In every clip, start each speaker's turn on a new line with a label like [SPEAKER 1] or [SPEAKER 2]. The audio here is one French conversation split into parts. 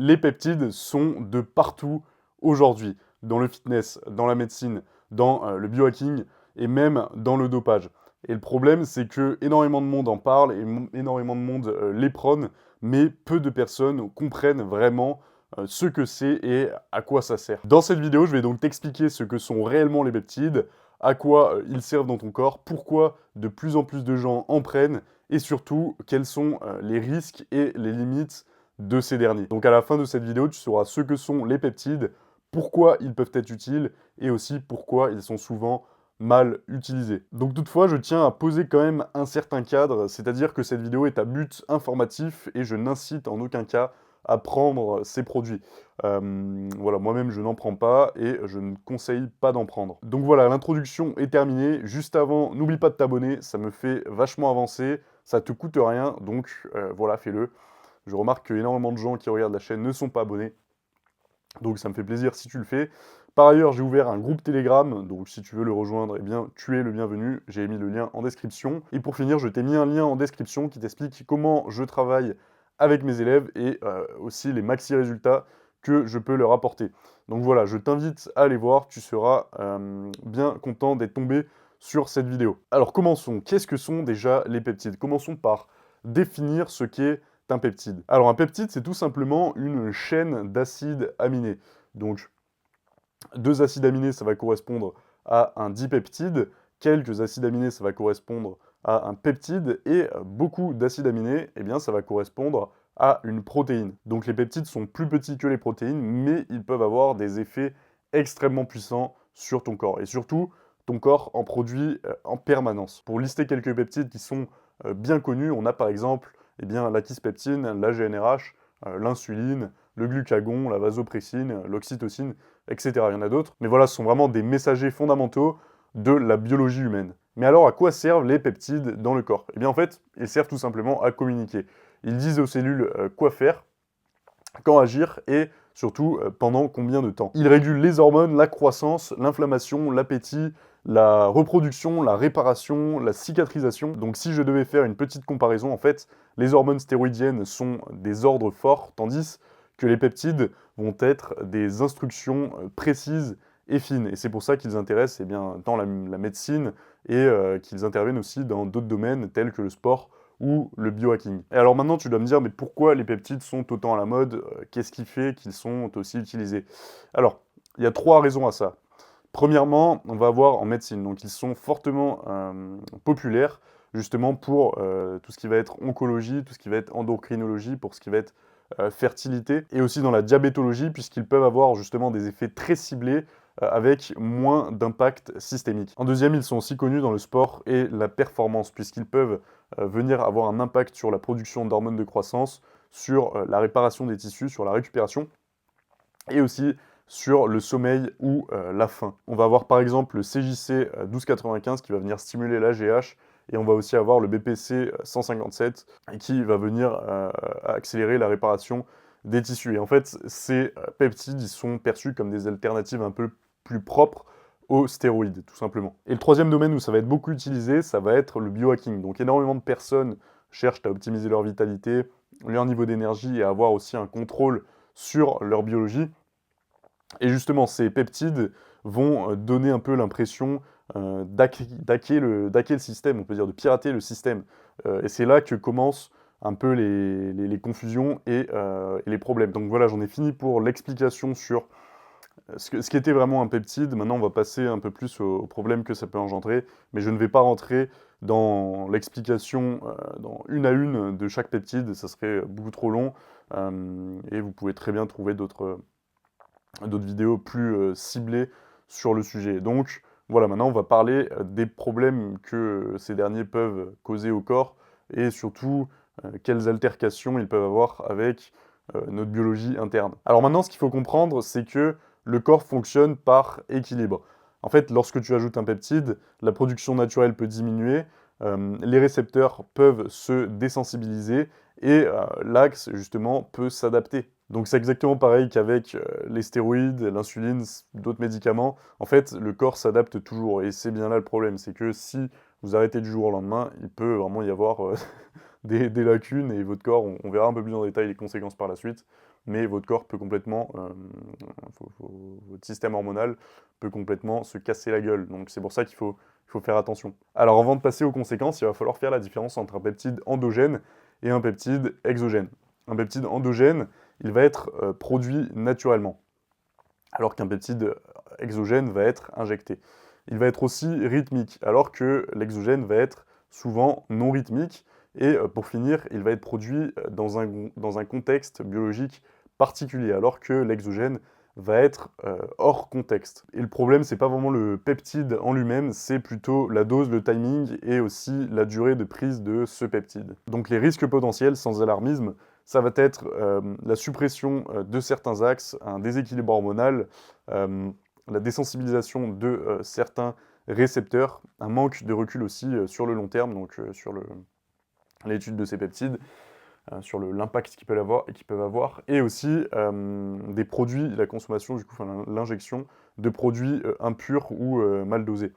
[SPEAKER 1] Les peptides sont de partout aujourd'hui, dans le fitness, dans la médecine, dans le biohacking et même dans le dopage. Et le problème, c'est que énormément de monde en parle et énormément de monde les prône, mais peu de personnes comprennent vraiment ce que c'est et à quoi ça sert. Dans cette vidéo, je vais donc t'expliquer ce que sont réellement les peptides, à quoi ils servent dans ton corps, pourquoi de plus en plus de gens en prennent, et surtout, quels sont les risques et les limites de ces derniers. Donc à la fin de cette vidéo, tu sauras ce que sont les peptides, pourquoi ils peuvent être utiles, et aussi pourquoi ils sont souvent mal utilisés. Donc toutefois, je tiens à poser quand même un certain cadre, c'est-à-dire que cette vidéo est à but informatif, et je n'incite en aucun cas à prendre ces produits. Voilà, moi-même je n'en prends pas et je ne conseille pas d'en prendre. Donc voilà, l'introduction est terminée. Juste avant, n'oublie pas de t'abonner, ça me fait vachement avancer, ça te coûte rien, donc voilà, fais-le. Je remarque que énormément de gens qui regardent la chaîne ne sont pas abonnés, donc ça me fait plaisir si tu le fais. Par ailleurs, j'ai ouvert un groupe Telegram, donc si tu veux le rejoindre, eh bien, tu es le bienvenu. J'ai mis le lien en description. Et pour finir, je t'ai mis un lien en description qui t'explique comment je travaille avec mes élèves et aussi les maxi résultats que je peux leur apporter. Donc voilà, je t'invite à aller voir, tu seras bien content d'être tombé sur cette vidéo. Alors commençons, qu'est-ce que sont déjà les peptides? Commençons par définir ce qu'est un peptide. Alors un peptide, c'est tout simplement une chaîne d'acides aminés. Donc deux acides aminés, ça va correspondre à un dipeptide, quelques acides aminés, ça va correspondre à un peptide, et beaucoup d'acides aminés, eh bien, ça va correspondre à une protéine. Donc les peptides sont plus petits que les protéines, mais ils peuvent avoir des effets extrêmement puissants sur ton corps. Et surtout, ton corps en produit en permanence. Pour lister quelques peptides qui sont bien connus, on a par exemple eh bien, la kispeptine, la GnRH, l'insuline, le glucagon, la vasopressine, l'oxytocine, etc. Il y en a d'autres. Mais voilà, ce sont vraiment des messagers fondamentaux de la biologie humaine. Mais alors, à quoi servent les peptides dans le corps? Eh bien, en fait, ils servent tout simplement à communiquer. Ils disent aux cellules quoi faire, quand agir et surtout pendant combien de temps. Ils régulent les hormones, la croissance, l'inflammation, l'appétit, la reproduction, la réparation, la cicatrisation. Donc si je devais faire une petite comparaison, en fait, les hormones stéroïdiennes sont des ordres forts, tandis que les peptides vont être des instructions précises et fines. Et c'est pour ça qu'ils intéressent eh bien, dans la médecine et qu'ils interviennent aussi dans d'autres domaines tels que le sport ou le biohacking. Et alors maintenant, tu dois me dire, mais pourquoi les peptides sont autant à la mode? Qu'est-ce qui fait qu'ils sont aussi utilisés? Alors, il y a trois raisons à ça. Premièrement, on va voir en médecine, donc ils sont fortement populaires, justement pour tout ce qui va être oncologie, tout ce qui va être endocrinologie, pour ce qui va être fertilité, et aussi dans la diabétologie, puisqu'ils peuvent avoir justement des effets très ciblés avec moins d'impact systémique. En deuxième, ils sont aussi connus dans le sport et la performance, puisqu'ils peuvent venir avoir un impact sur la production d'hormones de croissance, sur la réparation des tissus, sur la récupération, et aussi sur le sommeil ou la faim. On va avoir par exemple le CJC 1295 qui va venir stimuler l'AGH, et on va aussi avoir le BPC 157 qui va venir accélérer la réparation des tissus. Et en fait, ces peptides, ils sont perçus comme des alternatives un peu plus propres aux stéroïdes, tout simplement. Et le troisième domaine où ça va être beaucoup utilisé, ça va être le biohacking. Donc énormément de personnes cherchent à optimiser leur vitalité, leur niveau d'énergie et à avoir aussi un contrôle sur leur biologie. Et justement, ces peptides vont donner un peu l'impression d'hacker le système, on peut dire, de pirater le système. Et c'est là que commencent un peu les confusions et les problèmes. Donc voilà, j'en ai fini pour l'explication sur ce qu'était vraiment un peptide. Maintenant, on va passer un peu plus aux problèmes que ça peut engendrer, mais je ne vais pas rentrer dans l'explication dans une à une de chaque peptide, ça serait beaucoup trop long, et vous pouvez très bien trouver d'autres vidéos plus ciblées sur le sujet. Donc voilà, maintenant on va parler des problèmes que ces derniers peuvent causer au corps, et surtout quelles altercations ils peuvent avoir avec notre biologie interne. Alors maintenant, ce qu'il faut comprendre, c'est que le corps fonctionne par équilibre. En fait, lorsque tu ajoutes un peptide, la production naturelle peut diminuer, les récepteurs peuvent se désensibiliser, et l'axe, justement, peut s'adapter. Donc c'est exactement pareil qu'avec les stéroïdes, l'insuline, d'autres médicaments. En fait, le corps s'adapte toujours, et c'est bien là le problème, c'est que si vous arrêtez du jour au lendemain, il peut vraiment y avoir des lacunes, et votre corps, on verra un peu plus en détail les conséquences par la suite, mais votre corps peut complètement, votre système hormonal peut complètement se casser la gueule. Donc c'est pour ça qu'il faut faire attention. Alors avant de passer aux conséquences, il va falloir faire la différence entre un peptide endogène et un peptide exogène. Un peptide endogène, il va être produit naturellement, alors qu'un peptide exogène va être injecté. Il va être aussi rythmique, alors que l'exogène va être souvent non rythmique, et pour finir, il va être produit dans un contexte biologique particulier, alors que l'exogène va être hors contexte. Et le problème, c'est pas vraiment le peptide en lui-même, c'est plutôt la dose, le timing et aussi la durée de prise de ce peptide. Donc les risques potentiels, sans alarmisme, ça va être la suppression de certains axes, un déséquilibre hormonal, la désensibilisation de certains récepteurs, un manque de recul aussi sur le long terme, donc sur l'étude de ces peptides, sur l'impact qu'ils peuvent avoir, et aussi des produits, la consommation, du coup, enfin, l'injection de produits impurs ou mal dosés.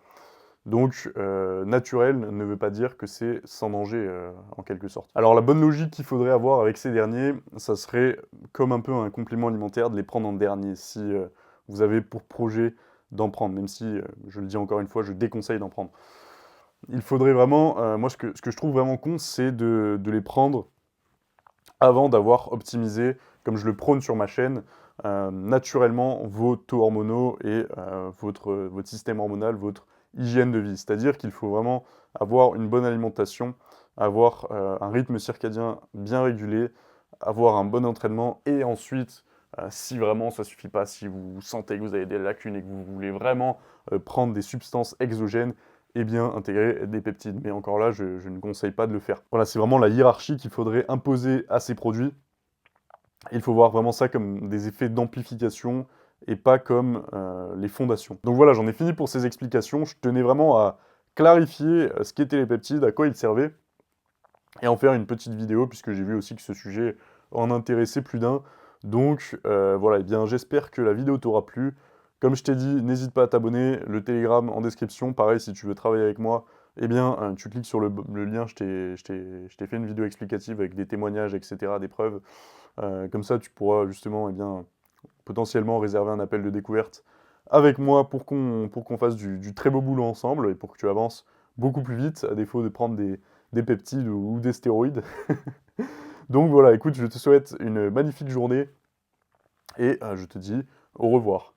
[SPEAKER 1] Donc, naturel ne veut pas dire que c'est sans danger, en quelque sorte. Alors, la bonne logique qu'il faudrait avoir avec ces derniers, ça serait comme un peu un complément alimentaire de les prendre en dernier, si vous avez pour projet d'en prendre, même si, je le dis encore une fois, je déconseille d'en prendre. Il faudrait vraiment, moi ce que je trouve vraiment con, c'est de les prendre avant d'avoir optimisé, comme je le prône sur ma chaîne, naturellement vos taux hormonaux et votre système hormonal, votre hygiène de vie. C'est-à-dire qu'il faut vraiment avoir une bonne alimentation, avoir un rythme circadien bien régulé, avoir un bon entraînement et ensuite, si vraiment ça suffit pas, si vous sentez que vous avez des lacunes et que vous voulez vraiment prendre des substances exogènes, eh bien intégrer des peptides. Mais encore là, je ne conseille pas de le faire. Voilà, c'est vraiment la hiérarchie qu'il faudrait imposer à ces produits. Il faut voir vraiment ça comme des effets d'amplification et pas comme les fondations. Donc voilà, j'en ai fini pour ces explications. Je tenais vraiment à clarifier ce qu'étaient les peptides, à quoi ils servaient, et en faire une petite vidéo, puisque j'ai vu aussi que ce sujet en intéressait plus d'un. Donc voilà, eh bien j'espère que la vidéo t'aura plu. Comme je t'ai dit, n'hésite pas à t'abonner, le Telegram en description. Pareil, si tu veux travailler avec moi, eh bien tu cliques sur le lien, je t'ai fait une vidéo explicative avec des témoignages, etc., des preuves. Comme ça, tu pourras justement, eh bien, potentiellement réserver un appel de découverte avec moi pour qu'on fasse du très beau boulot ensemble et pour que tu avances beaucoup plus vite, à défaut de prendre des peptides ou des stéroïdes. Donc voilà, écoute, je te souhaite une magnifique journée et je te dis au revoir.